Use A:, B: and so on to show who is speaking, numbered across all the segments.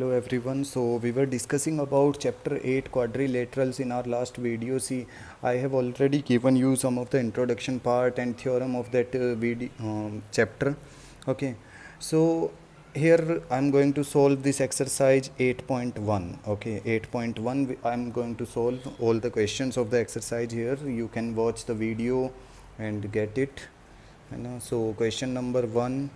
A: Hello everyone. So we were discussing about chapter 8 quadrilaterals in our last video. See, I have already given you some of the introduction part and theorem of that chapter. Okay. So here I'm going to solve this exercise 8.1. Okay, 8.1 I'm going to solve all the questions of the exercise here. You can watch the video and get it. So question number 1,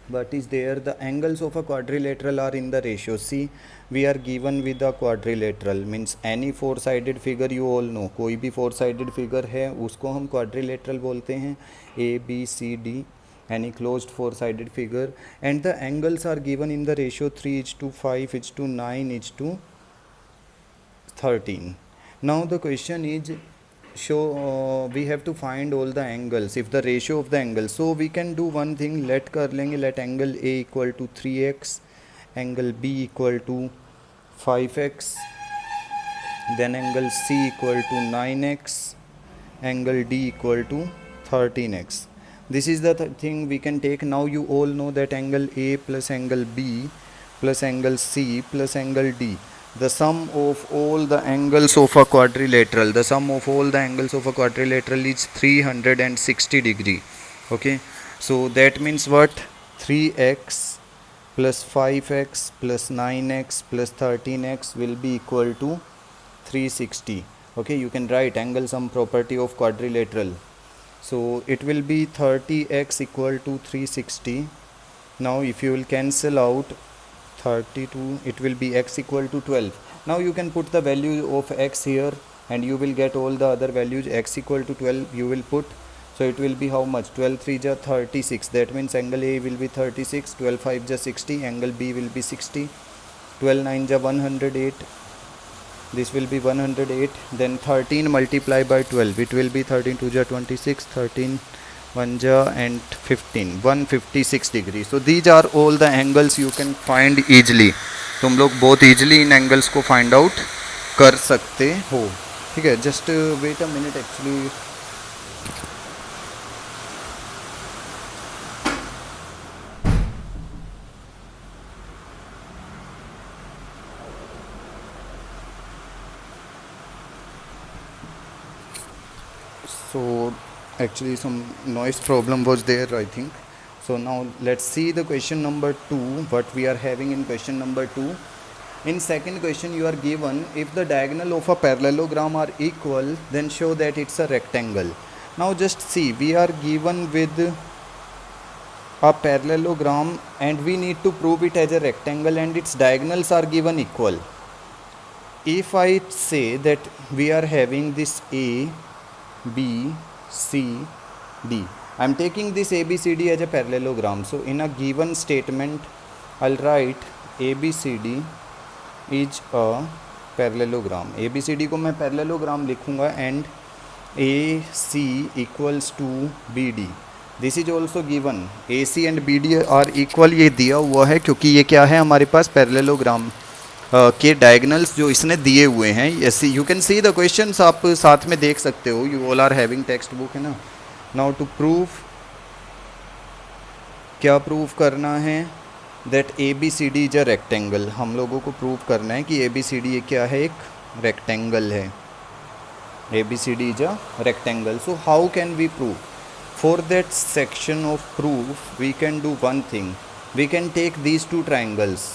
A: what is there, the angles of a quadrilateral are in the ratio. See, we are given with a quadrilateral means any four sided figure, you all know, कोई भी four sided figure है उसको हम quadrilateral बोलते हैं. A B C D, any closed four sided figure, and the angles are given in the ratio 3:5 to 9 to 13. Now the question is, show we have to find all the angles if the ratio of the angles. So we can do one thing, let कर लेंगे, let angle A equal to 3x, angle B equal to 5x, then angle C equal to 9x, angle D equal to 13x. This is the thing we can take. Now you all know that angle A plus angle B plus angle C plus angle D, the sum of all the angles of a quadrilateral, the sum of all the angles of a quadrilateral is 360 degree. Okay, so that means what, 3x plus 5x plus 9x plus 13x will be equal to 360. Okay, you can write angle sum property of quadrilateral. So it will be 30x equal to 360. Now if you will cancel out 32, it will be x equal to 12. Now you can put the value of x here and you will get all the other values. X equal to 12 you will put, so it will be how much, 12 3 ja 36. That means angle A will be 36, 12 5 ja 60, angle B will be 60, 12 9 ja 108, this will be 108. Then 13 multiply by 12, it will be 13 2 ja 26, 13 1 ja and 15, 156 degree. So these are all the angles you can find easily. तुम लोग बहुत easily इन angles को find out कर सकते हो. ठीक है, just wait a minute actually. So actually some noise problem was there, I think. So now let's see the question number 2, what we are having in question number 2. In second question you are given, if the diagonal of a parallelogram are equal, then show that it's a rectangle. Now just see, we are given with a parallelogram and we need to prove it as a rectangle and its diagonals are given equal. If I say that we are having this A, B, C, D, I am taking this ABCD as a parallelogram. So in a given statement I'll write ABCD is a parallelogram. ABCD को मैं parallelogram लिखूँगा and AC equals to BD. This is also given. AC and BD are equal, ये दिया हुआ है क्योंकि ये क्या है हमारे पास parallelogram के डायगनल्स जो इसने दिए हुए हैं. ऐसे you can see the questions, आप साथ में देख सकते हो, you all are having textbook है ना. नाउ टू प्रूव, क्या प्रूव करना है, that A B C D is a rectangle. हम लोगों को प्रूव करना है कि ए बी सी डी ये क्या है, एक रेक्टेंगल है. A B C D is a rectangle. So how can we prove? For that section of proof we can do one thing, we can take these two triangles.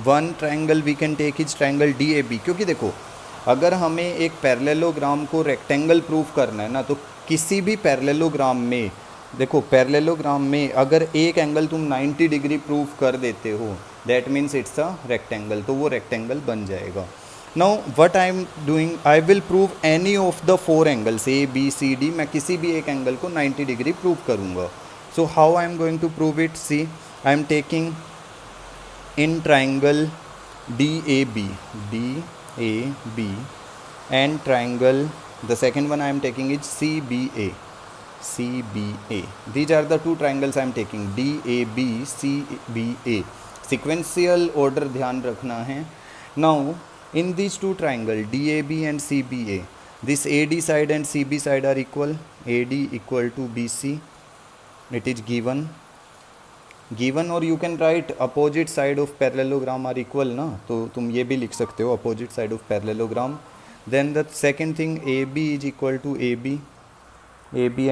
A: One triangle we can take is triangle D A B. क्योंकि देखो, अगर हमें एक parallelogram को rectangle proof करना है ना, तो किसी भी पैरेललोग्राम में, देखो पैरेललोग्राम में अगर एक एंगल तुम 90 डिग्री प्रूफ कर देते हो, that means it's a rectangle, तो वो रेक्टेंगल बन जाएगा. Now what I am doing, I will prove any of the four angles A B C D. मैं किसी भी एक एंगल को 90 डिग्री प्रूव करूँगा. So how I am going to prove it? See, I am taking in triangle DAB, DAB, and triangle, the second one I am taking is CBA, CBA. These are the two triangles I am taking, DAB, CBA. Sequential order ध्यान रखना है. Now in these two triangle DAB and CBA, this AD side and CB side are equal. AD equal to BC, it is given. Given, और you can write opposite side of parallelogram are equal ना, तो तुम ये भी लिख सकते हो opposite side of parallelogram. Then the second thing, A B is equal to A B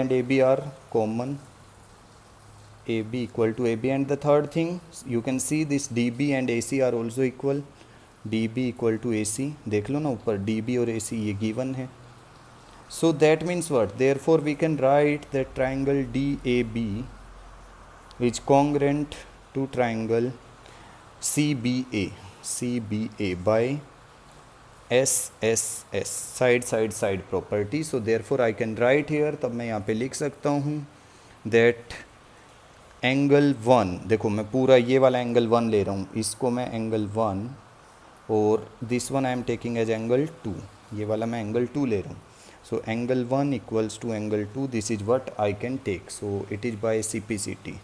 A: and a b are common, a b equal to a b. And the third thing, you can see this db and ac are also equal, db equal to ac. देख लो ना ऊपर db और ac ये given है. So that means what? Therefore we can write that triangle DAB is congruent to triangle CBA by SSS, side property. So therefore I can write here, तब मैं यहाँ पे लिख सकता हूँ that एंगल 1, देखो मैं पूरा ये वाला एंगल 1 ले रहा हूँ, इसको मैं एंगल 1, और this one I am taking as angle 2, ये वाला मैं एंगल 2 ले रहा हूँ. So angle 1 equals to angle 2, this is what I can take. So it is by CPCT.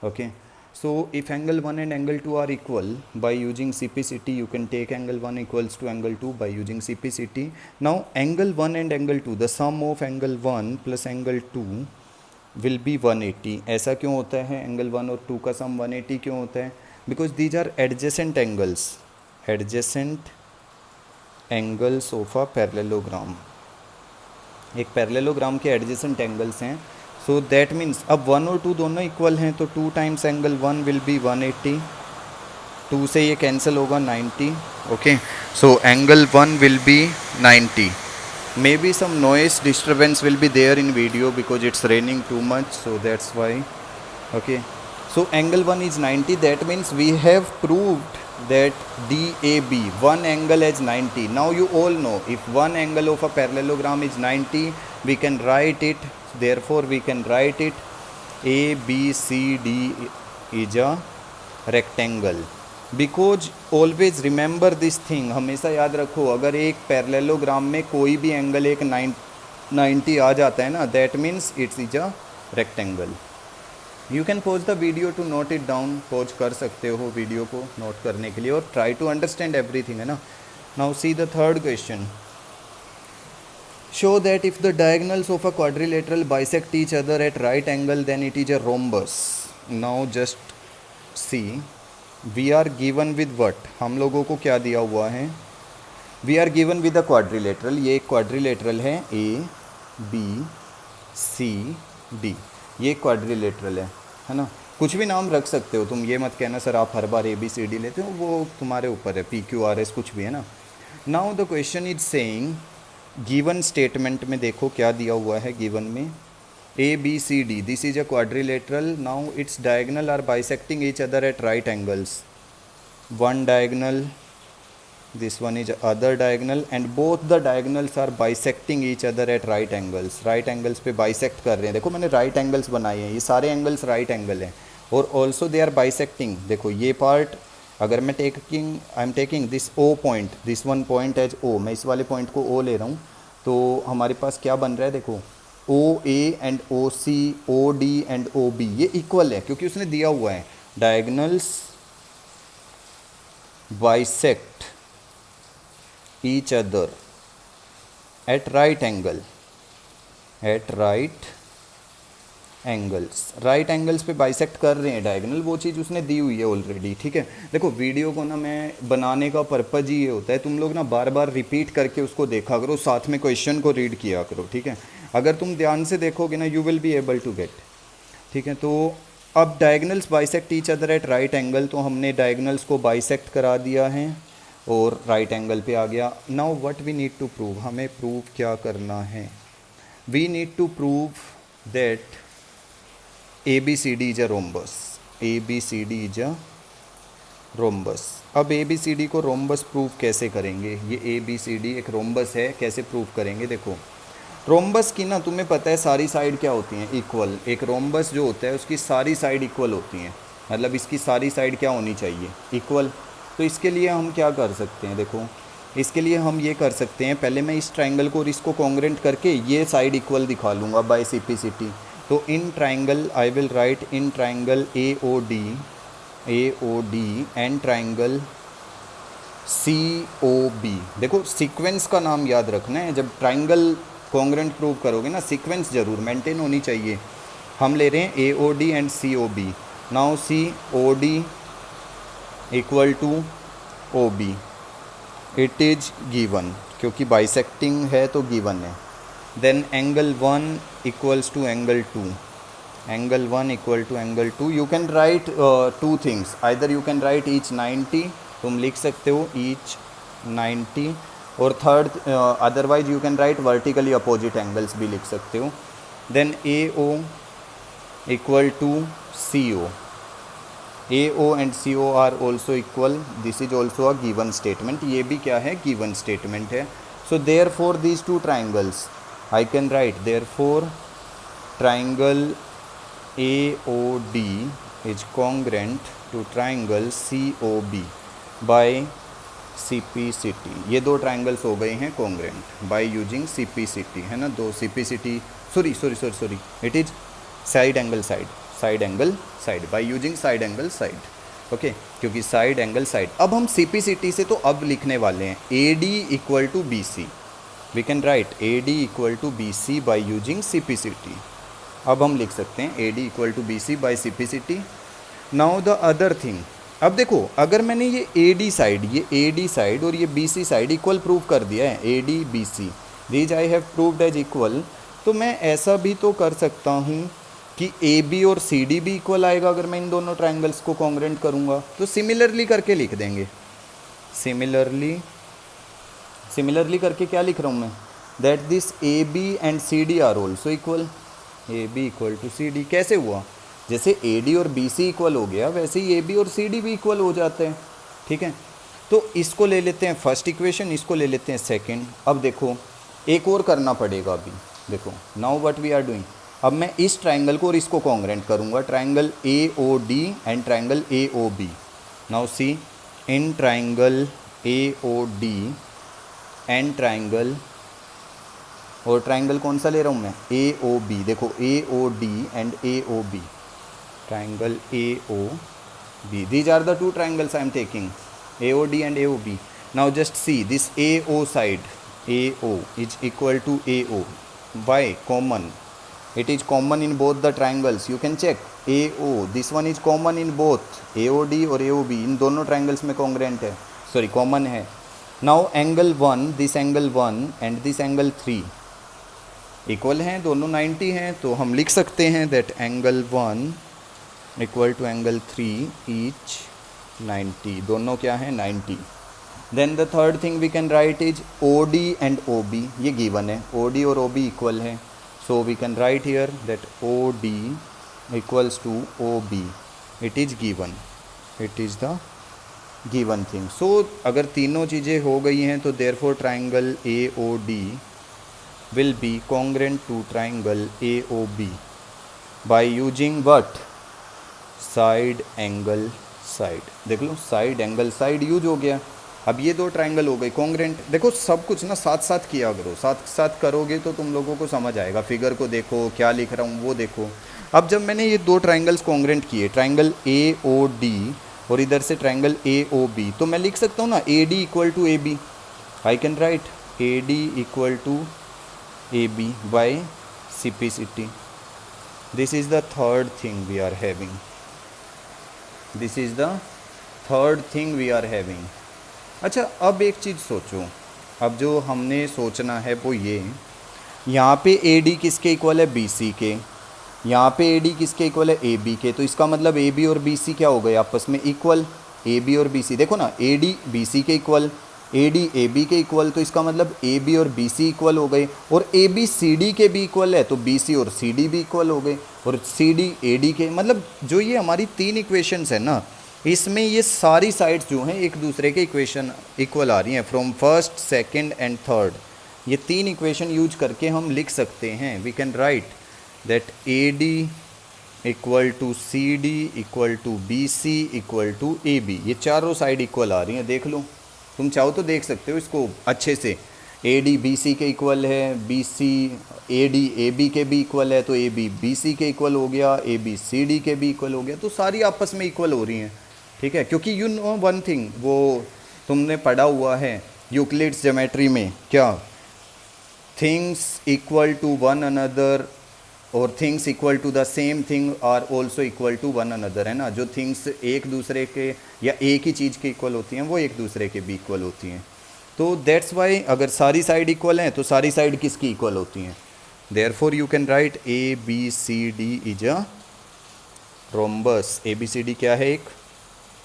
A: Okay, so if angle 1 and angle 2 are equal, by using CPCT you can take angle 1 equals to angle 2 by using CPCT. Now angle 1 and angle 2, the sum of angle 1 plus angle 2 will be 180. ऐसा क्यों होता है? Angle 1 और 2 का सम 180 क्यों होता है? Because these are adjacent angles, adjacent angles of a parallelogram. एक पैरेललोग्राम के एडजेसेंट एंगल्स हैं. सो दैट मीन्स अब 1 और 2 दोनों इक्वल हैं, तो 2 टाइम्स एंगल 1 विल बी 180, 2 से ये कैंसिल होगा 90. Okay, so angle 1 will be 90. Maybe some noise disturbance will be there in video because it's raining too much, so that's why. Okay, so angle 1 is 90. That means we have proved that DAB, one angle is 90. Now you all know, if one angle of a parallelogram is 90, we can write it. Therefore we can write it ABCD is a rectangle. Because always remember this thing, हमेशा याद रखो, अगर एक parallelogram में कोई भी angle एक 90 आ जाता है ना, that means it's is a rectangle. You can pause the video to note it down, pause कर सकते हो वीडियो को नोट करने के लिए, और ट्राई टू अंडरस्टैंड एवरीथिंग, है ना. Now see the third question. Show that if the diagonals of a quadrilateral bisect each other at right angle then it is a rhombus. Now just see, we are given with what, हम लोगों को क्या दिया हुआ है? We are given with a quadrilateral. ये एक quadrilateral है, ABCD, ये क्वाड्रिलेटरल है ना. कुछ भी नाम रख सकते हो तुम, ये मत कहना सर आप हर बार ABCD लेते हो, वो तुम्हारे ऊपर है, PQRS कुछ भी, है ना. Now the question is saying, given statement में देखो क्या दिया हुआ है गिवन में, ABCD, this is a quadrilateral. Now its diagonal are bisecting each other at right angles. One diagonal, this one is other diagonal, and both the diagonals are bisecting each other at right angles. Right angles पे bisect कर रहे हैं. देखो मैंने right angles बनाए हैं, ये सारे angles right angle हैं, और also they are bisecting. देखो ये part, अगर मैं I am taking this O point, this one point as O, मैं इस वाले पॉइंट को O ले रहा हूँ, तो हमारे पास क्या बन रहा है? देखो OA and OC, OD and OB ये इक्वल है, क्योंकि उसने दिया हुआ है diagonals bisect each other at right angle, at right angles. Right angles पे बाइसेक्ट कर रहे हैं डायगोनल, वो चीज़ उसने दी हुई है ऑलरेडी. ठीक है, देखो वीडियो को ना मैं बनाने का पर्पज़ ही ये होता है, तुम लोग ना बार बार रिपीट करके उसको देखा करो, साथ में क्वेश्चन को रीड किया करो. ठीक है, अगर तुम ध्यान से देखोगे ना, you will be able to get. ठीक है, तो अब diagonals bisect each other at right angle, तो हमने डायगोनल्स को बाइसेक्ट करा दिया है और राइट एंगल पे आ गया. Now what we need to prove, हमें प्रूव क्या करना है? We need to prove that ABCD is a rhombus. ABCD is a rhombus. अब ABCD को रोम्बस प्रूव कैसे करेंगे? ये ABCD एक रोम्बस है, कैसे प्रूव करेंगे? देखो रोम्बस की ना तुम्हें पता है सारी साइड क्या होती हैं? इक्वल. एक रोम्बस जो होता है उसकी सारी साइड इक्वल होती हैं, मतलब इसकी सारी साइड क्या होनी चाहिए? इक्वल. तो इसके लिए हम क्या कर सकते हैं? देखो इसके लिए हम ये कर सकते हैं, पहले मैं इस ट्राइंगल को और इसको कॉन्ग्रेंट करके ये साइड इक्वल दिखा लूँगा बाय CPCT. तो इन triangle I will write in triangle AOD and triangle COB. देखो सीक्वेंस का नाम याद रखना है, जब ट्राइंगल कॉन्ग्रेंट प्रूव करोगे ना, सीक्वेंस जरूर मेंटेन होनी चाहिए. हम ले रहे हैं AOD and COB. Now see O D equal to O B, it is given, क्योंकि बाइसेक्टिंग है तो गिवन है. Then angle 1 equals to angle 2, angle 1 equal to angle 2. You can write two things, either you can write each 90, तुम लिख सकते हो each 90, और third otherwise you can write vertically opposite angles भी लिख सकते हो. Then A O equal to C O, AO and CO are also equal. This is also a given statement. ये भी क्या है, given statement है. So therefore these two triangles I can write, therefore triangle AOD is congruent to triangle COB by CPCT. ये दो triangles हो गए हैं congruent by using CPCT, है ना. दो CPCT, sorry, it is side angle side by using side angle side. Okay, क्योंकि side angle side. अब हम CPCT से तो अब लिखने वाले हैं AD equal to BC. We can write AD equal to BC by using CPCT. अब हम लिख सकते हैं AD equal to BC by CPCT. Now the other thing, अब देखो अगर मैंने ये AD साइड और ये BC साइड इक्वल प्रूव कर दिया है, AD BC these I have proved as equal, तो मैं ऐसा भी तो कर सकता हूँ कि AB और CD भी इक्वल आएगा अगर मैं इन दोनों ट्रायंगल्स को कॉन्ग्रुएंट करूँगा. तो सिमिलरली करके लिख देंगे. सिमिलरली करके क्या लिख रहा हूँ मैं, that this AB and CD are also equal. AB equal to CD कैसे हुआ, जैसे AD और BC इक्वल हो गया वैसे ही AB और CD भी इक्वल हो जाते हैं. ठीक है, तो इसको ले लेते हैं फर्स्ट इक्वेशन, इसको ले लेते हैं सेकेंड. अब देखो एक और करना पड़ेगा अभी. देखो now what we are doing, अब मैं इस ट्रायंगल को और इसको कॉन्ग्रुएंट करूँगा, triangle AOD and triangle AOB. Now see in triangle AOD and triangle, और ट्रायंगल कौन सा ले रहा हूँ मैं, AOB. देखो AOD and AOB, triangle AOB, these are the two triangles I am taking, AOD and AOB. Now just see this AO side, AO is equal to AO by common. It is common in both the triangles. You can check AO. This one is common in both AOD और AOB. इन दोनों triangles में congruent है, sorry common है. Now angle 1, this angle 1 and this angle 3 equal हैं, दोनों 90 हैं. तो हम लिख सकते हैं that angle 1 equal to angle 3 each 90. दोनों क्या हैं, 90. Then the third thing we can write is OD and OB. ये given है, OD और OB equal है. So we can write here that OD equals to OB. It is given. It is the given thing. So अगर तीनों चीज़ें हो गई हैं तो therefore triangle AOD will be congruent to triangle AOB by using what? Side angle side. देख लो side angle side use हो गया. अब ये दो ट्रायंगल हो गए कॉन्ग्रुएंट. देखो सब कुछ ना साथ साथ किया करो, साथ साथ करोगे तो तुम लोगों को समझ आएगा. फिगर को देखो, क्या लिख रहा हूँ वो देखो. अब जब मैंने ये दो ट्रायंगल्स कॉन्ग्रुएंट किए, ट्रायंगल AOD और इधर से ट्रायंगल AOB, तो मैं लिख सकता हूँ ना AD equal to AB. I can write AD equal to AB by CPCT. This is the third thing we are having. This is the third thing we are having. अच्छा अब एक चीज़ सोचो, अब जो हमने सोचना है वो ये, यहाँ पे AD किसके इक्वल है, BC के. यहाँ पे AD किसके इक्वल है, AB के. तो इसका मतलब AB और BC क्या हो गए, आपस में इक्वल. AB और BC देखो ना, AD BC के इक्वल, AD AB के इक्वल, तो इसका मतलब AB और BC इक्वल हो गए. और AB CD के भी इक्वल है तो BC और CD भी इक्वल हो गए. और CD AD के, मतलब जो ये हमारी तीन इक्वेशंस है ना, इसमें ये सारी साइड्स जो हैं एक दूसरे के इक्वेशन इक्वल आ रही हैं from first, second and third. ये तीन इक्वेशन यूज करके हम लिख सकते हैं. We can write that AD equal to CD equal to BC equal to AB. ये चारों साइड इक्वल आ रही हैं, देख लो. तुम चाहो तो देख सकते हो इसको अच्छे से. AD BC के इक्वल है, BC AD AB के भी इक्वल है, तो AB BC के इक्वल हो गया, AB CD के भी इक्वल हो गया. तो सारी आपस में इक्वल हो रही हैं. ठीक है, क्योंकि यू नो वन थिंग, वो तुमने पढ़ा हुआ है यूक्लिड्स ज्योमेट्री में, क्या, things equal to one another और things equal to the same thing are also equal to one another, है ना। जो थिंग्स एक दूसरे के या एक ही चीज़ के इक्वल होती हैं वो एक दूसरे के भी इक्वल होती हैं। तो दैट्स वाई अगर सारी साइड इक्वल हैं तो सारी साइड किसकी इक्वल होती हैं। Therefore you can write A B C D is a rhombus. A B C D क्या है, एक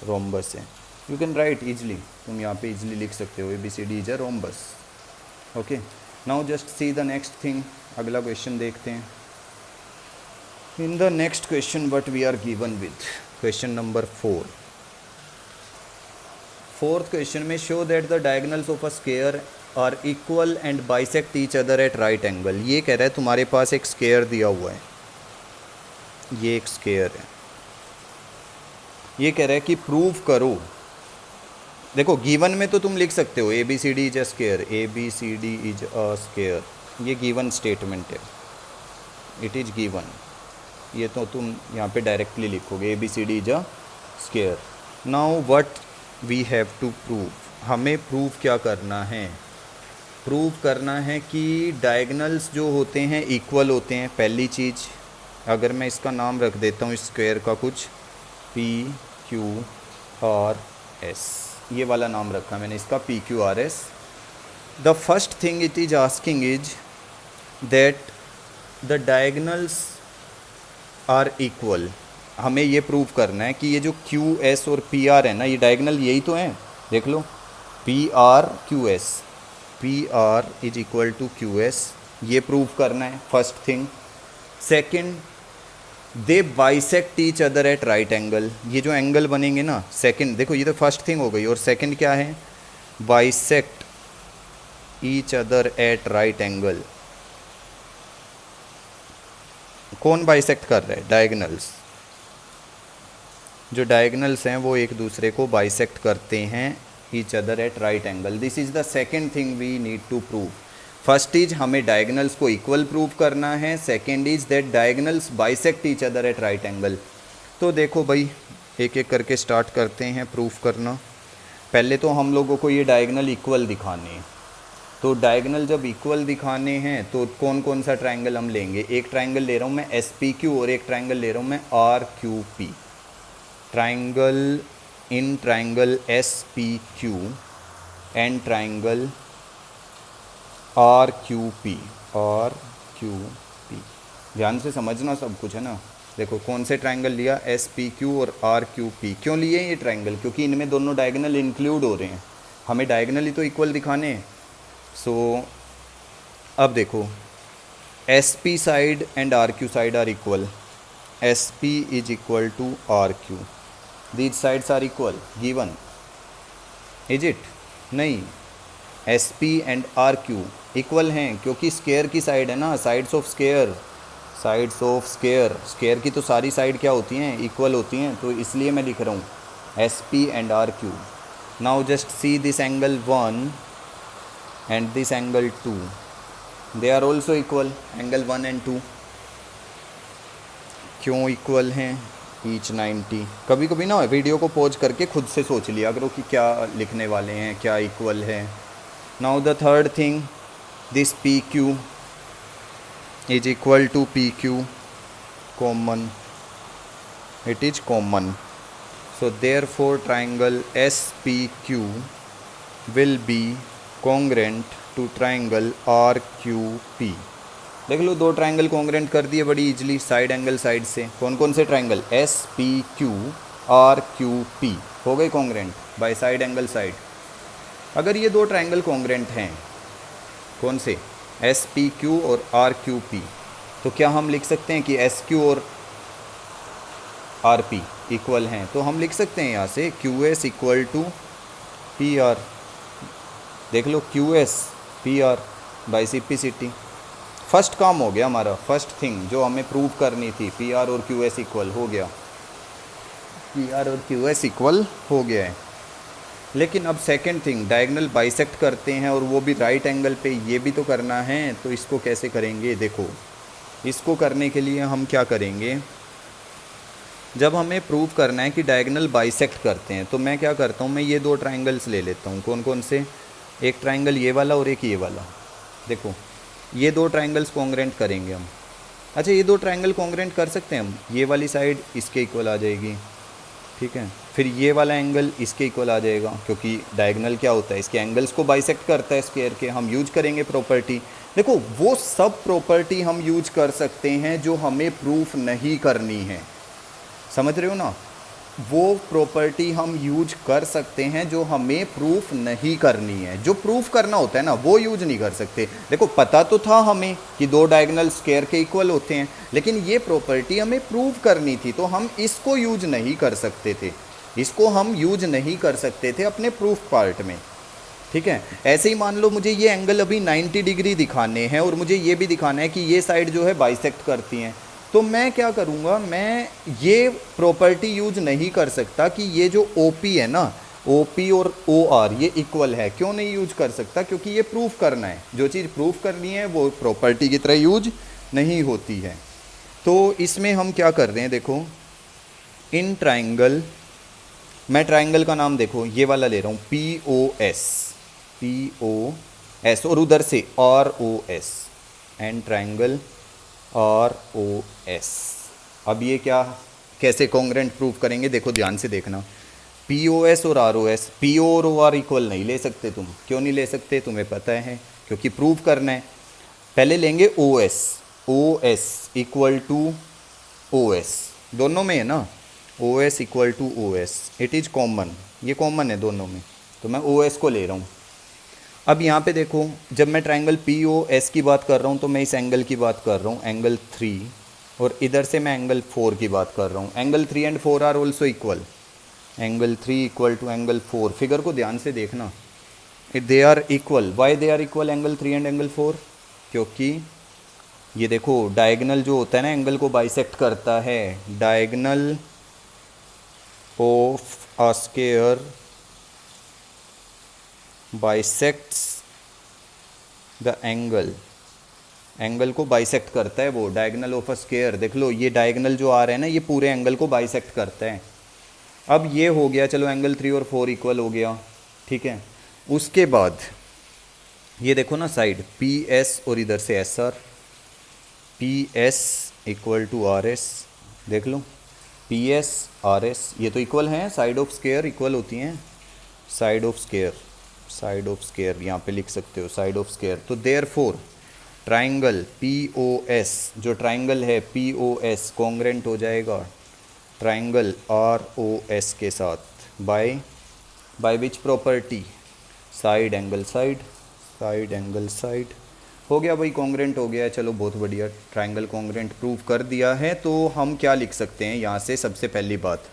A: रोम्बस है। यू कैन राइट इजली, तुम यहाँ पे इजली लिख सकते हो A B C D is a rhombus. Okay, now just see the next thing. अगला क्वेश्चन देखते हैं। In the next question what we are given with question number 4। Fourth question में show that the diagonals of a square are equal and bisect each other at right angle. ये कह रहा है तुम्हारे पास एक स्क्वायर दिया हुआ है, ये एक स्क्वायर है। ये कह रहा है कि प्रूव करो। देखो गिवन में तो तुम लिख सकते हो A B C D is a square, A B C D is a square, ये गिवन स्टेटमेंट है, इट इज गिवन। ये तो तुम यहाँ पे डायरेक्टली लिखोगे A B C D is a square. Now what we have to prove, हमें prove क्या करना है। प्रूव करना है कि डायगोनल्स जो होते हैं इक्वल होते हैं। पहली चीज़, अगर मैं इसका नाम रख देता हूँ स्क्वायर का कुछ पी क्यू आर एस, ये वाला नाम रखा मैंने इसका P Q R S. The first thing it is asking is that the diagonals are equal. हमें ये प्रूव करना है कि ये जो क्यू एस और पी आर है ना, ये डायगोनल यही तो हैं। देख लो P R Q S, P R is equal to Q S, ये प्रूव करना है first thing. Second, they bisect each other at right angle. ये जो एंगल बनेंगे ना, सेकंड देखो ये तो फर्स्ट थिंग हो गई, और सेकंड क्या है, bisect each other at right angle. कौन बाइसेक्ट कर रहा है, डायगोनल्स। जो डायगोनल्स हैं वो एक दूसरे को बाइसेक्ट करते हैं each other at right angle. This is the second thing we need to prove. First is हमें डायगोनल्स को इक्वल प्रूव करना है, second is that diagonals bisect each other at right angle. तो देखो भाई एक एक करके स्टार्ट करते हैं प्रूफ करना। पहले तो हम लोगों को ये डायगोनल इक्वल दिखाने हैं। तो डायगोनल जब इक्वल दिखाने हैं तो कौन कौन सा ट्रायंगल हम लेंगे। एक ट्रायंगल ले रहा हूँ मैं एस पी क्यू और एक ट्रायंगल ले रहा हूँ मैं R Q P. Triangle in triangle S P Q and triangle R Q P, R Q P. ध्यान से समझना सब कुछ, है ना। देखो कौन से ट्रायंगल लिया, एस पी क्यू और आर क्यू पी। क्यों लिए ये ट्रायंगल, क्योंकि इनमें दोनों डायगोनल इंक्लूड हो रहे हैं, हमें डायगोनल ही तो इक्वल दिखाने हैं। सो अब देखो S P side and R Q side are equal, S P is equal to R Q, these sides are equal, given, is it, नहीं। S P and R Q equal हैं क्योंकि square की side है ना, sides of square, sides of square, square की तो सारी side क्या होती हैं, इक्वल होती हैं। तो इसलिए मैं लिख रहा हूँ S P and R Q. Now just see this angle 1 and this angle 2, they are also equal, angle 1 and 2। क्यों इक्वल हैं, ईच 90। कभी कभी ना वीडियो को पॉज करके खुद से सोच लिया करो कि क्या लिखने वाले हैं, क्या इक्वल है। Now the third thing, this P Q is equal to P Q, common, it is common. So therefore triangle S P Q will be congruent to triangle R Q P. देख लो दो triangle congruent कर दिए बड़ी easily, side angle side से। कौन कौन से triangle, S P Q R Q P हो गए congruent by side angle side. अगर ये दो ट्रायंगल कॉन्ग्रेंट हैं, कौन से, एस पी क्यू और आर क्यू पी, तो क्या हम लिख सकते हैं कि एस क्यू और आर पी इक्वल हैं। तो हम लिख सकते हैं यहाँ से Q S equal to P R. देख लो Q S P R by C P C T. First काम हो गया हमारा, फर्स्ट थिंग जो हमें प्रूव करनी थी, पी आर और क्यू एस इक्वल हो गया, पी आर और क्यू एस इक्वल हो गया है। लेकिन अब सेकंड थिंग, डायगोनल बाइसेक्ट करते हैं और वो भी राइट एंगल पे, ये भी तो करना है। तो इसको कैसे करेंगे, देखो इसको करने के लिए हम क्या करेंगे, जब हमें प्रूव करना है कि डायगोनल बाइसेक्ट करते हैं तो मैं क्या करता हूँ, मैं ये दो ट्रायंगल्स ले लेता हूँ। कौन कौन से, एक ट्रायंगल ये वाला और एक ये वाला। देखो ये दो ट्रायंगल्स कॉन्ग्रेंट करेंगे हम, अच्छा ये दो ट्रायंगल कॉन्ग्रेंट कर सकते हैं हम, ये वाली साइड इसके इक्वल आ जाएगी, ठीक है, फिर ये वाला एंगल इसके इक्वल आ जाएगा, क्योंकि डायगोनल क्या होता है, इसके एंगल्स को बाइसेक्ट करता है स्क्वायर के। हम यूज करेंगे प्रॉपर्टी, देखो वो सब प्रॉपर्टी हम यूज कर सकते हैं जो हमें प्रूफ नहीं करनी है, समझ रहे हो ना, वो प्रॉपर्टी हम यूज कर सकते हैं जो हमें प्रूफ नहीं करनी है। जो प्रूफ करना होता है ना वो यूज नहीं कर सकते। देखो पता तो था हमें कि दो डायगोनल स्क्वायर के इक्वल होते हैं, लेकिन ये प्रॉपर्टी हमें प्रूव करनी थी तो हम इसको यूज नहीं कर सकते थे, इसको हम यूज नहीं कर सकते थे अपने प्रूफ पार्ट में, ठीक है। ऐसे ही मान लो मुझे ये एंगल अभी 90 डिग्री दिखाने हैं और मुझे ये भी दिखाना है कि ये साइड जो है बाइसेक्ट करती हैं, तो मैं क्या करूँगा, मैं ये प्रॉपर्टी यूज नहीं कर सकता कि ये जो OP है ना, OP और OR ये इक्वल है। क्यों नहीं यूज कर सकता, क्योंकि ये प्रूफ करना है, जो चीज़ प्रूफ करनी है वो प्रॉपर्टी की तरह यूज नहीं होती है। तो इसमें हम क्या कर रहे हैं, देखो इन ट्राइंगल, मैं ट्राइंगल का नाम देखो ये वाला ले रहा हूँ POS और उधर से ROS, एंड ट्राइंगल ROS। अब ये क्या कैसे कॉन्ग्रेंट प्रूफ करेंगे, देखो ध्यान से देखना, POS और ROS, PO और OR इक्वल नहीं ले सकते तुम। क्यों नहीं ले सकते, तुम्हें पता है, क्योंकि प्रूफ करना है। पहले लेंगे OS इक्वल टू OS, दोनों में है ना, OS equal to OS, it is common, ये कॉमन है दोनों में, तो मैं OS को ले रहा हूँ। अब यहाँ पे देखो, जब मैं ट्राइंगल POS की बात कर रहा हूँ तो मैं इस एंगल की बात कर रहा हूँ, एंगल 3, और इधर से मैं एंगल 4 की बात कर रहा हूँ। Angle 3 and 4 are also equal, angle 3 equal to angle 4। Figure को ध्यान से देखना, they are equal. Why they are equal angle 3 and angle 4, क्योंकि ये देखो डायगोनल जो होता है ना एंगल को बाइसेक्ट करता है, diagonal of a square bisects the angle, angle को बाइसेक्ट करता है वो, डायगोनल ऑफ अ स्क्वायर। देख लो ये डायगोनल जो आ रहा है ना ये पूरे एंगल को बाइसेक्ट करता है। अब ये हो गया, चलो एंगल 3 और 4 इक्वल हो गया, ठीक है। उसके बाद ये देखो ना साइड PS और इधर से SR, PS equal to RS, देख लो PS RS ये तो इक्वल हैं, साइड ऑफ स्क्वायर इक्वल होती हैं, side of square, side of square यहाँ पे लिख सकते हो, साइड ऑफ स्क्वायर। तो देयरफॉर ट्राइंगल POS, जो ट्राइंगल है POS कॉन्ग्रेंट हो जाएगा ट्राइंगल ROS के साथ, by which property, side angle side, side angle side. हो गया भाई, कॉन्ग्रेंट हो गया, चलो बहुत बढ़िया, ट्राइंगल कॉन्ग्रेंट प्रूव कर दिया है। तो हम क्या लिख सकते हैं यहाँ से, सबसे पहली बात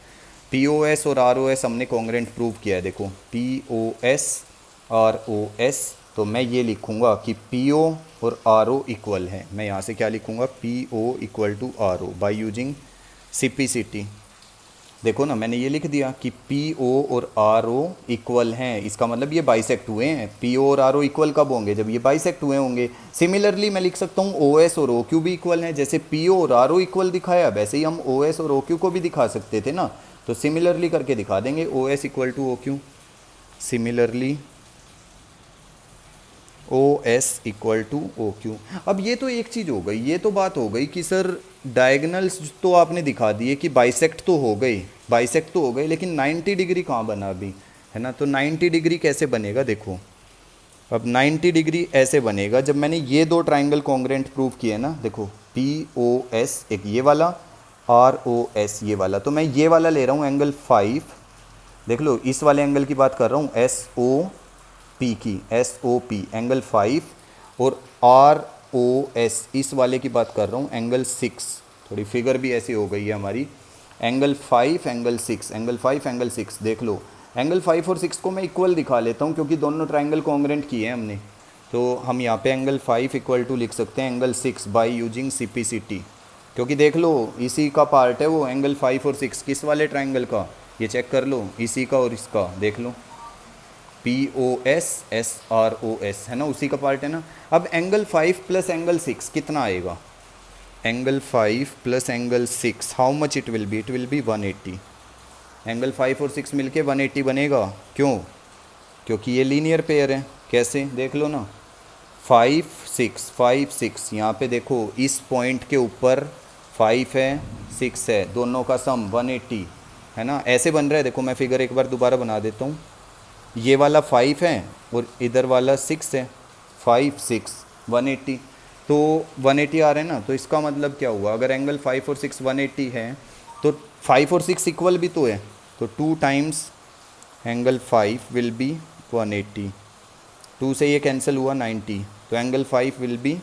A: POS और ROS हमने कॉन्ग्रेंट प्रूव किया है। देखो POS ROS, तो मैं ये लिखूँगा कि PO और RO इक्वल है। मैं यहाँ से क्या लिखूँगा, PO equal to RO by using CPCT। देखो ना मैंने ये लिख दिया कि PO और RO इक्वल हैं, इसका मतलब ये बाइसेक्ट हुए हैं। PO और RO इक्वल कब होंगे, जब ये बाइसेक्ट हुए होंगे। सिमिलरली मैं लिख सकता हूँ OS और OQ भी इक्वल हैं, जैसे PO और RO इक्वल दिखाया वैसे ही हम OS और OQ को भी दिखा सकते थे ना, तो सिमिलरली करके दिखा देंगे, OS equal to OQ, similarly OS equal to OQ। अब ये तो एक चीज़ हो गई, ये तो बात हो गई कि सर डायगोनल्स तो आपने दिखा दिए कि बाइसेक्ट तो हो गई, बाइसेक्ट तो हो गई, लेकिन 90 डिग्री कहाँ बना अभी, है ना। तो 90 डिग्री कैसे बनेगा, देखो अब 90 डिग्री ऐसे बनेगा जब मैंने ये दो ट्राइंगल कॉन्ग्रेंट प्रूव किए ना। देखो POS एक ये वाला, ROS ये वाला, तो मैं ये वाला ले रहा हूँ एंगल 5, देख लो इस वाले एंगल की बात कर रहा हूँ SOP की, SOP एंगल 5, और ROS इस वाले की बात कर रहा हूँ एंगल 6। थोड़ी फिगर भी ऐसी हो गई है हमारी, एंगल 5 एंगल 6, एंगल 5 एंगल 6। देख लो एंगल 5 और 6 को मैं इक्वल दिखा लेता हूँ क्योंकि दोनों ट्राइंगल कॉन्ग्रेंट किए हैं हमने, तो हम यहाँ पे एंगल 5 इक्वल टू लिख सकते हैं एंगल 6 बाय यूजिंग CPCT, क्योंकि देख लो इसी का पार्ट है वो एंगल 5 और 6, किस वाले ट्राइंगल का, ये चेक कर लो, इसी का और इसका, देख लो POS SROS है ना, उसी का पार्ट है ना। अब एंगल 5 प्लस एंगल 6 कितना आएगा, angle 5 plus angle 6 how much it will be, it will be 180। Angle 5 और 6 मिलके 180 बनेगा, क्यों, क्योंकि ये लीनियर पेयर है। कैसे, देख लो ना, 5 6 यहाँ पे देखो इस पॉइंट के ऊपर 5 है 6 है, दोनों का सम 180 है ना, ऐसे बन रहा है। देखो मैं फिगर एक बार दोबारा बना देता हूँ। ये वाला 5 है और इधर वाला 6 है, 5 6 180, तो 180 आ रहे हैं ना। तो इसका मतलब क्या हुआ, अगर एंगल 5 और 6 180 है तो 5 और 6 इक्वल भी तो है, तो 2 टाइम्स एंगल 5 विल बी 180, 2 से ये कैंसिल हुआ 90, तो एंगल 5 विल बी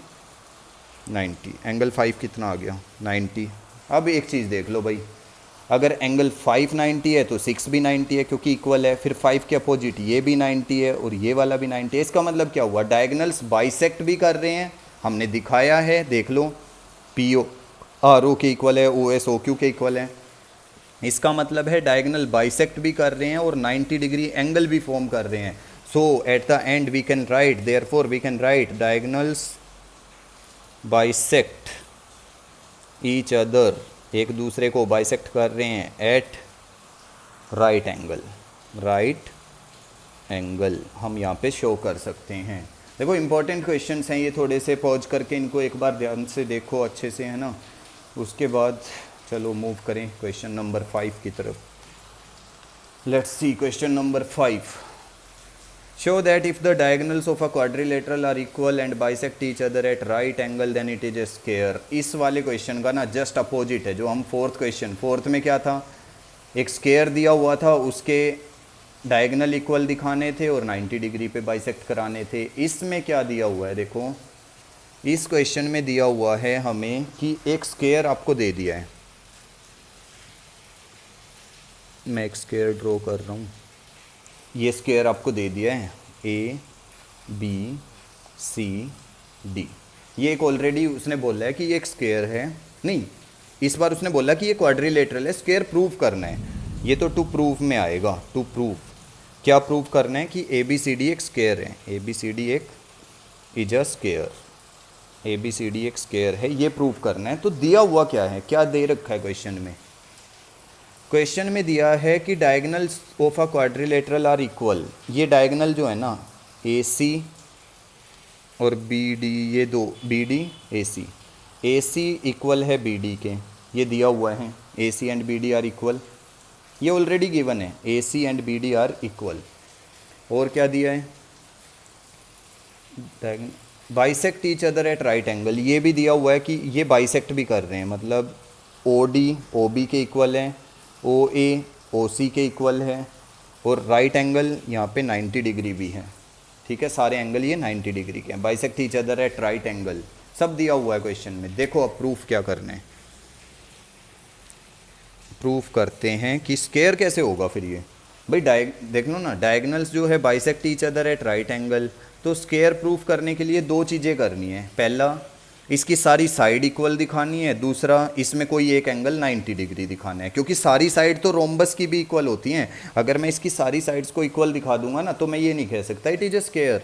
A: 90। एंगल 5 कितना आ गया 90। अब एक चीज़ देख लो भाई, अगर एंगल 5 90 है तो 6 भी 90 है क्योंकि इक्वल है, फिर 5 के अपोजिट ये भी 90 है और ये वाला भी 90 है। इसका मतलब क्या हुआ, डायगनल्स बाइसेक्ट भी कर रहे हैं, हमने दिखाया है, देख लो पी ओ आर ओ के इक्वल है, ओ एस ओ क्यू के इक्वल है। इसका मतलब है डायगनल बाइसेक्ट भी कर रहे हैं और 90 डिग्री एंगल भी फॉर्म कर रहे हैं। So at the end we can write, therefore we can write diagonals bisect each other, एक दूसरे को बाइसेक्ट कर रहे हैं at right angle, right angle हम यहाँ पे शो कर सकते हैं। देखो इंपॉर्टेंट क्वेश्चंस हैं ये, थोड़े से पॉज करके इनको एक बार ध्यान से देखो अच्छे से, है ना। उसके बाद चलो मूव करें क्वेश्चन नंबर 5 की तरफ। Let's see question number 5। Show that if the diagonals of a quadrilateral are equal and bisect each other at right angle then it is a square। इस वाले क्वेश्चन का ना जस्ट अपोजिट है जो हम fourth में क्या था, एक स्क्वायर दिया हुआ था, उसके डायगोनल इक्वल दिखाने थे और 90 डिग्री पे बाइसेक्ट कराने थे। इसमें क्या दिया हुआ है, देखो इस क्वेश्चन में दिया हुआ है हमें कि एक स्क्वायर आपको दे दिया है, मैं एक स्क्वायर ड्रॉ कर रहा हूँ, ये स्क्वायर आपको दे दिया है ए बी सी डी। ये एक ऑलरेडी उसने बोला है कि ये एक स्क्वायर है, नहीं इस बार उसने बोला कि ये क्वाड्रिलेटरल है, स्क्वायर प्रूव करना है। ये तो टू प्रूव में आएगा, टू प्रूव क्या प्रूव करना है कि ए बी सी डी एक स्क्वायर है, ए बी सी डी एक is a square, A B C D एक स्क्वायर है, ये प्रूव करना है। तो दिया हुआ क्या है, क्या दे रखा है क्वेश्चन में, क्वेश्चन में दिया है कि diagonals of a quadrilateral are equal. ये डायगोनल जो है ना ए सी और बी डी, ये दो B D A C equal है बी डी के, ये दिया हुआ है A C and B D are equal, ये ऑलरेडी गिवन है A C and B D are equal. और क्या दिया है, bisect each other at right angle, ये भी दिया हुआ है कि ये बाइसेक्ट भी कर रहे हैं, मतलब ओ डी ओ बी के इक्वल है, ओ ए ओ सी के इक्वल है और राइट एंगल यहाँ पे 90 डिग्री भी है। ठीक है, सारे एंगल ये 90 डिग्री के हैं, bisect each other at right angle, सब दिया हुआ है क्वेश्चन में। देखो अब प्रूफ क्या करना है, प्रूफ करते हैं कि स्क्वायर कैसे होगा फिर ये भाई। देख लो ना, डायगोनल्स जो है bisect each other at right angle, तो स्क्वायर प्रूफ करने के लिए दो चीज़ें करनी है, पहला इसकी सारी साइड इक्वल दिखानी है, दूसरा इसमें कोई एक एंगल 90 डिग्री दिखाना है, क्योंकि सारी साइड तो रोम्बस की भी इक्वल होती हैं। अगर मैं इसकी सारी साइड्स को इक्वल दिखा दूंगा ना तो मैं ये नहीं कह सकता इट इज अ स्क्वायर,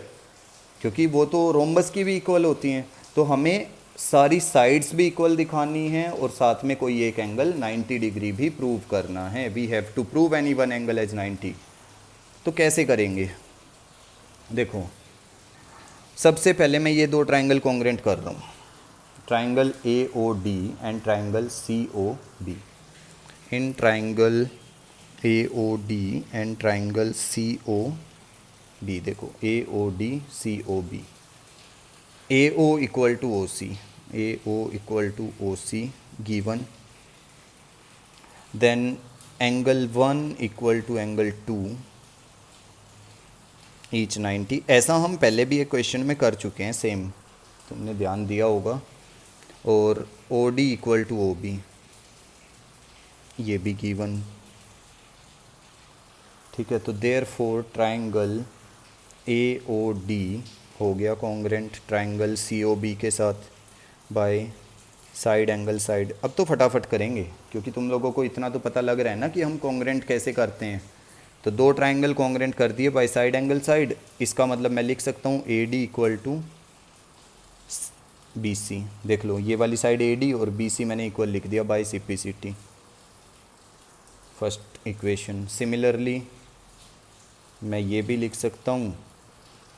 A: क्योंकि वो तो रोम्बस की भी इक्वल होती हैं। तो हमें सारी साइड्स भी इक्वल दिखानी है और साथ में कोई एक एंगल 90 डिग्री भी प्रूव करना है। We have to prove any one angle as 90। तो कैसे करेंगे, देखो सबसे पहले मैं ये दो ट्राइंगल कॉन्ग्रेंट कर रहा हूँ, triangle A O D and triangle C O B. In triangle A O D and triangle C O B, देखो A O D C O B, A O equal to O C, A O equal to O C given, then angle 1 equal to angle 2 each 90। ऐसा हम पहले भी एक question में कर चुके हैं, सेम तुमने ध्यान दिया होगा। और O D equal to O B, ये भी गिवन। ठीक है, तो therefore triangle A O D हो गया congruent triangle C O B के साथ बाय साइड एंगल साइड। अब तो फटाफट करेंगे क्योंकि तुम लोगों को इतना तो पता लग रहा है ना कि हम कॉन्ग्रेंट कैसे करते हैं। तो दो ट्राइंगल कॉन्ग्रेंट कर दिए बाय साइड एंगल साइड, इसका मतलब मैं लिख सकता हूँ A D equal to B C. देख लो ये वाली साइड ए डी और बी सी मैंने इक्वल लिख दिया by simplicity, first equation. Similarly मैं ये भी लिख सकता हूँ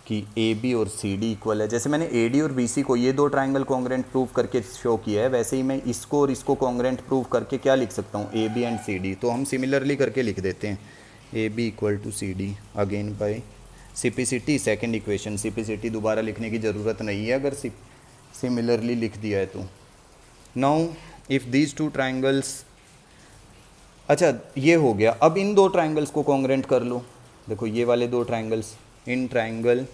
A: कि ए बी और सी डी इक्वल है। जैसे मैंने ए डी और बी सी को ये दो ट्राइंगल कॉन्ग्रेंट प्रूव करके शो किया है, वैसे ही मैं इसको और इसको कॉन्ग्रेंट प्रूव करके क्या लिख सकता हूँ, A B and C D. तो हम सिमिलरली करके लिख देते हैं A B equal to C D again by CPCT second equation. CPCT दोबारा लिखने की ज़रूरत नहीं है अगर सिमिलरली लिख दिया है तो। Now if these two triangles, अच्छा ये हो गया। अब इन दो ट्राइंगल्स को कॉन्ग्रेंट कर लो। देखो ये वाले दो triangles, in triangle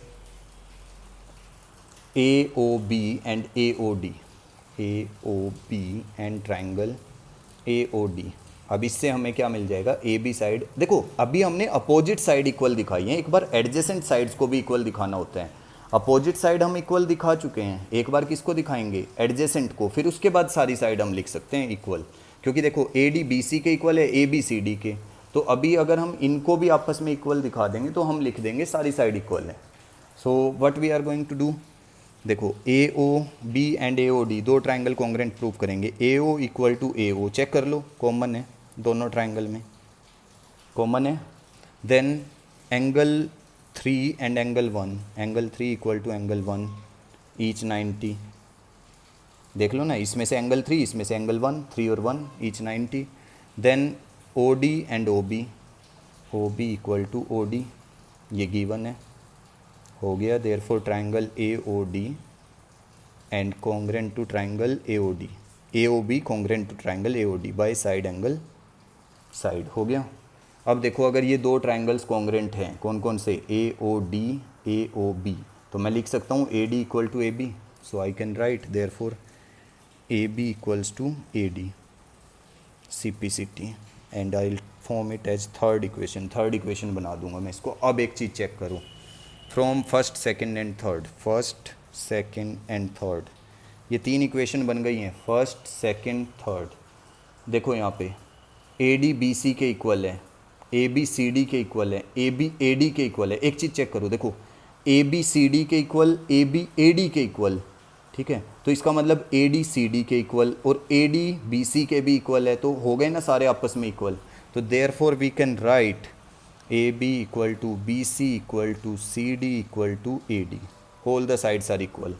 A: A O B and A O D, A O B and triangle A O D. अब इससे हमें क्या मिल जाएगा, ए बी साइड। देखो अभी हमने अपोजिट साइड इक्वल दिखाई है, एक बार एडजेसेंट साइड्स को भी इक्वल दिखाना होता है। अपोजिट साइड हम इक्वल दिखा चुके हैं, एक बार किसको दिखाएंगे, एडजेसेंट को, फिर उसके बाद सारी साइड हम लिख सकते हैं इक्वल। क्योंकि देखो ए डी बी सी के इक्वल है, ए बी सी डी के, तो अभी अगर हम इनको भी आपस में इक्वल दिखा देंगे तो हम लिख देंगे सारी साइड इक्वल है। So what we are going to do, देखो A O B and A O D दो ट्राइंगल कॉन्ग्रेंट प्रूव करेंगे। A O equal to A O, check कर लो कॉमन है दोनों ट्राइंगल में, कॉमन है। Then angle 3 and angle 1, angle 3 equal to angle 1 each 90। देख लो ना, इसमें से एंगल 3, इसमें से एंगल 1, 3 और 1 each 90। Then O D and O B equal to O D, ये गिवन है, हो गया। Therefore triangle A O D and congruent to triangle A O D, A O B congruent to triangle A O D by side angle side, हो गया। अब देखो अगर ये दो ट्राइंगल्स कॉन्ग्रेंट हैं, कौन कौन से, ए O D A O B, तो मैं लिख सकता हूँ A D equal to A B. So I can write therefore A B equals to A D C P C T and I form it as third equation. Third equation बना दूंगा मैं इसको। अब एक चीज़ चेक करो, from first second and third, first second and third, ये तीन इक्वेशन बन गई हैं, फर्स्ट सेकेंड थर्ड। देखो यहाँ पे ए डी बी सी के इक्वल है, ए बी सी डी के इक्वल है, ए बी ए डी के इक्वल है। एक चीज़ चेक करो, देखो ए बी सी डी के equal, A B A D के इक्वल, ठीक है। तो इसका मतलब ए डी सी डी के इक्वल और ए डी बी सी के भी इक्वल है, तो हो गए ना सारे आपस में इक्वल। तो therefore we can write A B equal to B C equal to C D equal to A D, all the sides are equal.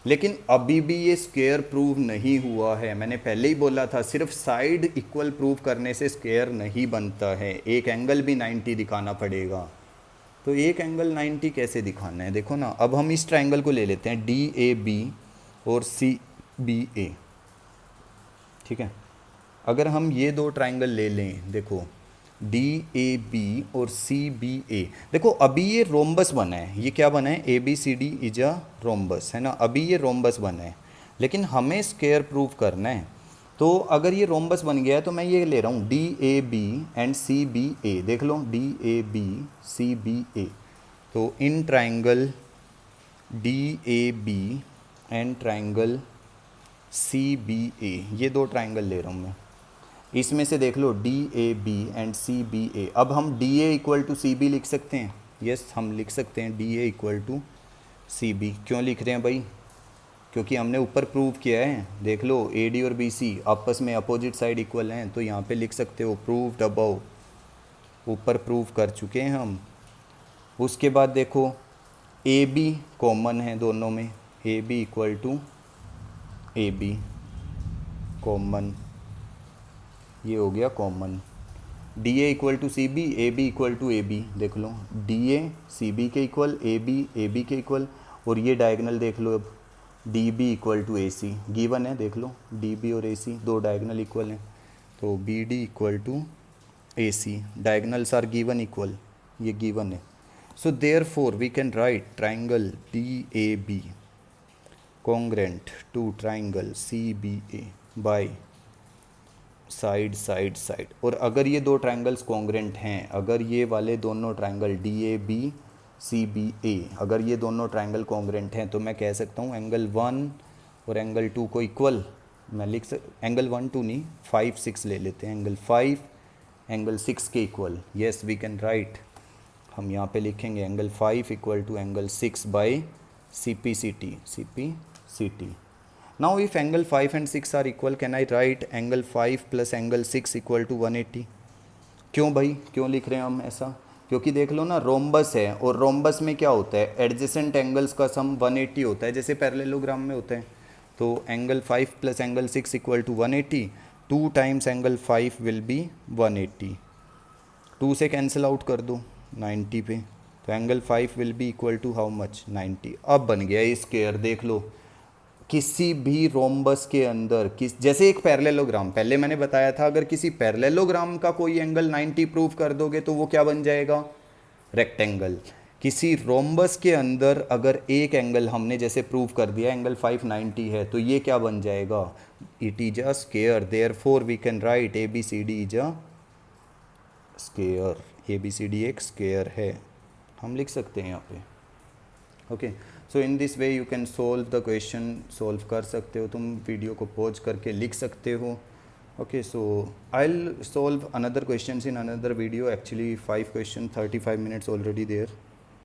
A: लेकिन अभी भी ये स्क्वायर प्रूव नहीं हुआ है। मैंने पहले ही बोला था सिर्फ साइड इक्वल प्रूव करने से स्क्वायर नहीं बनता है, एक एंगल भी 90 दिखाना पड़ेगा। तो एक एंगल 90 कैसे दिखाना है, देखो ना। अब हम इस ट्राइंगल को ले लेते हैं डी ए बी और सी बी ए, ठीक है। अगर हम ये दो ट्राइंगल ले लें, देखो डी ए बी और सी बी ए, देखो अभी ये रोम्बस बना है, ये क्या बना है, A B C D is a rhombus, है ना। अभी ये रोम्बस बना है, लेकिन हमें स्क्वायर प्रूव करना है। तो अगर ये रोम्बस बन गया है तो मैं ये ले रहा हूँ D A B and C B A, देख लो D A B C B A. तो इन triangle D A B and triangle C B A, ये दो ट्राइंगल ले रहा हूँ मैं। इसमें से देख लो D A B and C B A. अब हम D A equal to C B लिख सकते हैं, यस हम लिख सकते हैं D A equal to C B. क्यों लिख रहे हैं भाई, क्योंकि हमने ऊपर प्रूव किया है। देख लो ए डी और बी सी आपस में अपोजिट साइड इक्वल हैं, तो यहाँ पे लिख सकते हो प्रूव्ड अबव, ऊपर प्रूव कर चुके हैं हम। उसके बाद देखो ए बी कॉमन है दोनों में, A B equal to A B common, ये हो गया common. D A equal to C B, A B equal to A B, देख लो डी ए सी बी के इक्वल, ए बी के इक्वल। और ये डायगनल देख लो, अब D B equal to A C given है, देख लो डी बी और ए सी दो डायगनल इक्वल हैं, तो B D equal to A C, diagonals are given equal, ये गिवन है। So therefore we can write triangle D A B congruent to triangle CBA by side side side. और अगर ये दो ट्राइंगल्स कॉन्ग्रेंट हैं, अगर ये वाले दोनों triangle D A B C B A, अगर ये दोनों ट्राइंगल कॉन्ग्रेंट हैं, तो मैं कह सकता हूँ एंगल 1 और एंगल 2 को इक्वल मैं लिख एंगल 1 2 नहीं 5 6 ले लेते हैं, एंगल 5 एंगल 6 के equal. Yes we can write, हम यहाँ पे लिखेंगे angle 5 equal to angle 6 by C P C T. Now if angle 5 and 6 are equal, can I write angle 5 plus angle 6 equal to 180? क्यों भाई, क्यों लिख रहे हैं हम ऐसा, क्योंकि देख लो ना रोम्बस है और रोम्बस में क्या होता है, एडजेसेंट एंगल्स का सम 180 होता है जैसे पैरेललोग्राम में होता है। तो angle 5 plus angle 6 equal to 180, 2 times angle 5 will be 180, 2 से कैंसिल आउट कर दो 90 पे, तो angle 5 will be equal to how much 90। अब बन गया ये स्क्वायर। देख लो किसी भी रोम्बस के अंदर किस जैसे एक पैरेललोग्राम, पहले मैंने बताया था अगर किसी पैरेललोग्राम का कोई एंगल 90 प्रूव कर दोगे तो वो क्या बन जाएगा, रेक्टेंगल। किसी रोम्बस के अंदर अगर एक एंगल हमने जैसे प्रूव कर दिया एंगल 590 है तो ये क्या बन जाएगा, it is a square, therefore we can write A B C D is a square, A B C D एक स्क्वायर है, हम लिख सकते हैं यहाँ पे। Okay, so in this way you can solve the question, solve कर सकते हो तुम, वीडियो को पॉज करके लिख सकते हो। Okay, so I will solve another question in another video, actually 5 question 35 minutes already there.